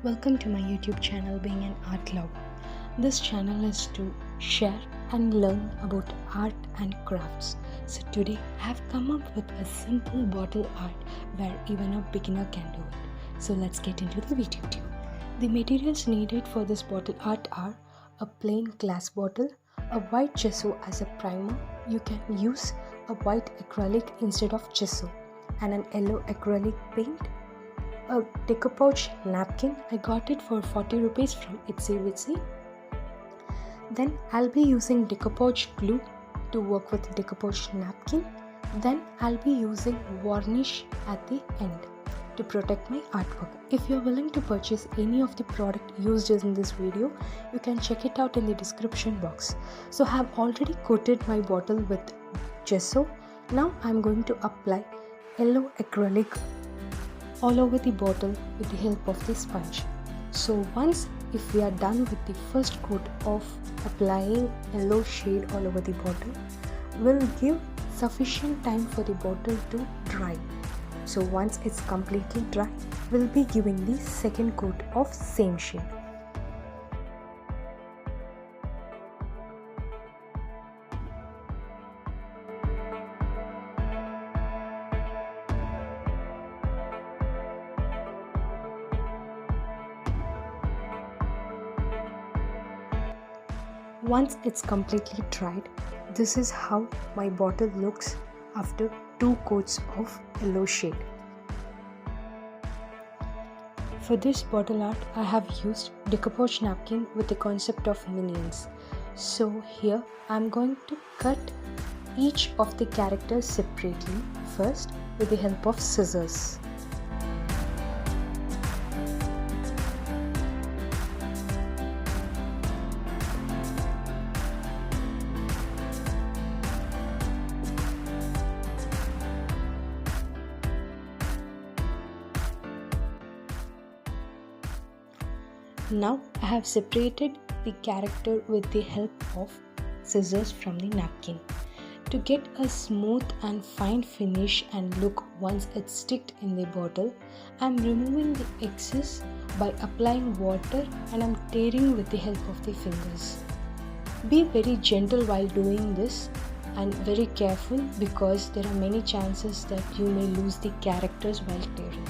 Welcome to my YouTube channel Being an Art Lover. This channel is to share and learn about art and crafts. So today I have come up with a simple bottle art where even a beginner can do it. So let's get into the video. The materials needed for this bottle art are a plain glass bottle, a white gesso as a primer. You can use a white acrylic instead of gesso, and an yellow acrylic paint, a decoupage napkin. I got it for 40 rupees from Itsy Bitsy. Then I'll be using decoupage glue to work with decoupage napkin. Then I'll be using varnish at the end to protect my artwork. If you're willing to purchase any of the product used in this video, you can check it out in the description box. So I have already coated my bottle with gesso. Now I'm going to apply yellow acrylic all over the bottle with the help of the sponge. So if we are done with the first coat of applying yellow shade all over the bottle, we'll give sufficient time for the bottle to dry. So once it's completely dry, we'll be giving the second coat of same shade. Once it's completely dried, this is how my bottle looks after 2 coats of yellow shade. For this bottle art, I have used decoupage napkin with the concept of minions. So here I'm going to cut each of the characters separately first with the help of scissors. Now I have separated the character with the help of scissors from the napkin. To get a smooth and fine finish and look once it's sticked in the bottle, I am removing the excess by applying water and I am tearing with the help of the fingers. Be very gentle while doing this and very careful because there are many chances that you may lose the characters while tearing.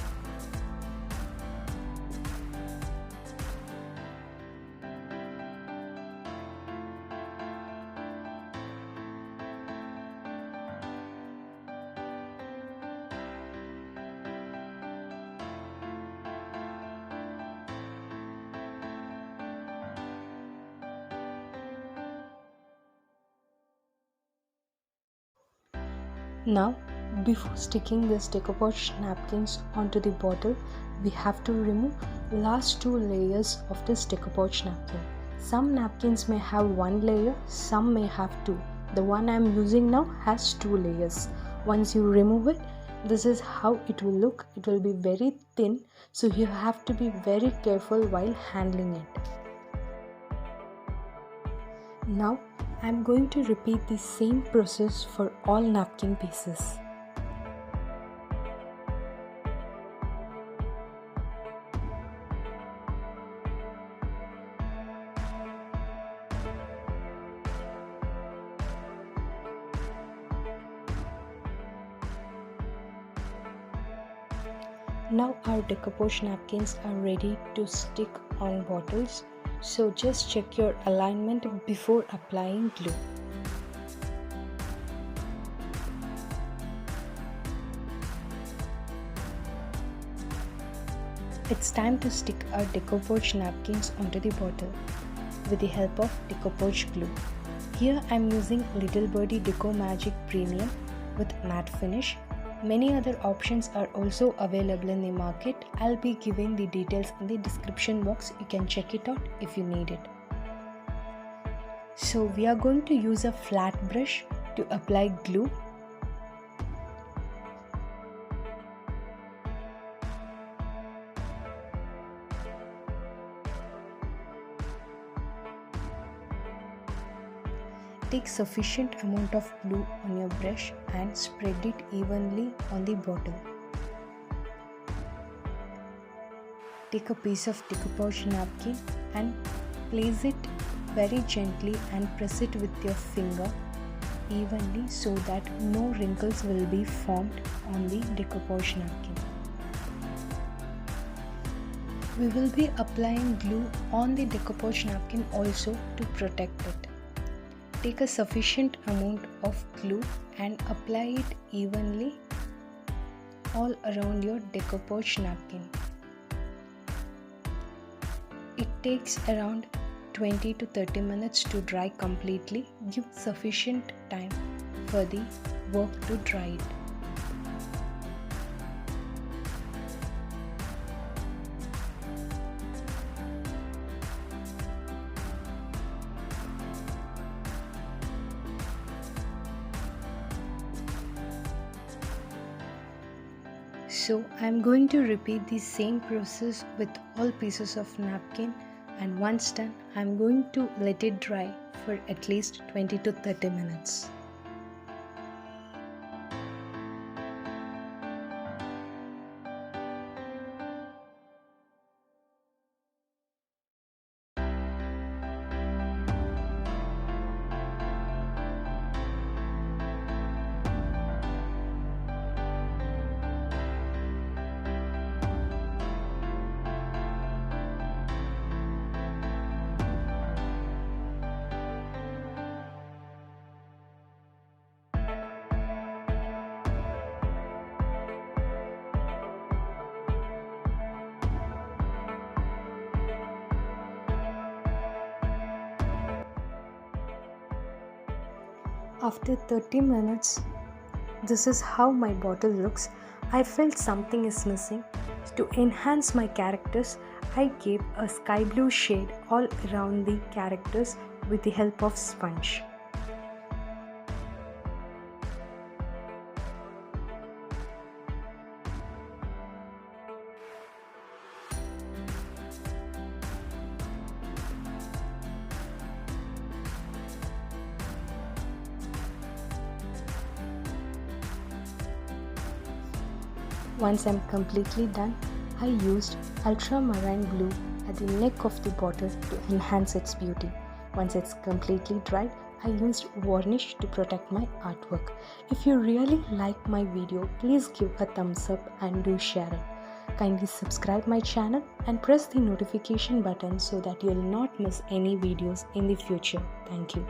Now, before sticking this decoupage napkins onto the bottle, we have to remove last 2 layers of this decoupage napkin. Some napkins may have 1 layer, some may have 2. The one I am using now has 2 layers. Once you remove it, this is how it will look. It will be very thin, so you have to be very careful while handling it. Now I am going to repeat the same process for all napkin pieces. Now our decoupage napkins are ready to stick on bottles. So just check your alignment before applying glue. It's time to stick our decoupage napkins onto the bottle with the help of decoupage glue. Here I'm using Little Birdie Deco Magic Premium with matte finish. Many other options are also available in the market. I'll be giving the details in the description box. You can check it out if you need it. So we are going to use a flat brush to apply glue. Take sufficient amount of glue on your brush and spread it evenly on the bottle. Take a piece of decoupage napkin and place it very gently and press it with your finger evenly so that no wrinkles will be formed on the decoupage napkin. We will be applying glue on the decoupage napkin also to protect it. Take a sufficient amount of glue and apply it evenly all around your decoupage napkin. It takes around 20 to 30 minutes to dry completely. Give sufficient time for the work to dry it. So I am going to repeat the same process with all pieces of napkin, and once done I am going to let it dry for at least 20 to 30 minutes. After 30 minutes, this is how my bottle looks. I felt something is missing. To enhance my characters, I gave a sky blue shade all around the characters with the help of sponge. Once I'm completely done, I used ultramarine blue at the neck of the bottle to enhance its beauty. Once it's completely dried, I used varnish to protect my artwork. If you really like my video, please give a thumbs up and do share it. Kindly subscribe my channel and press the notification button so that you'll not miss any videos in the future. Thank you.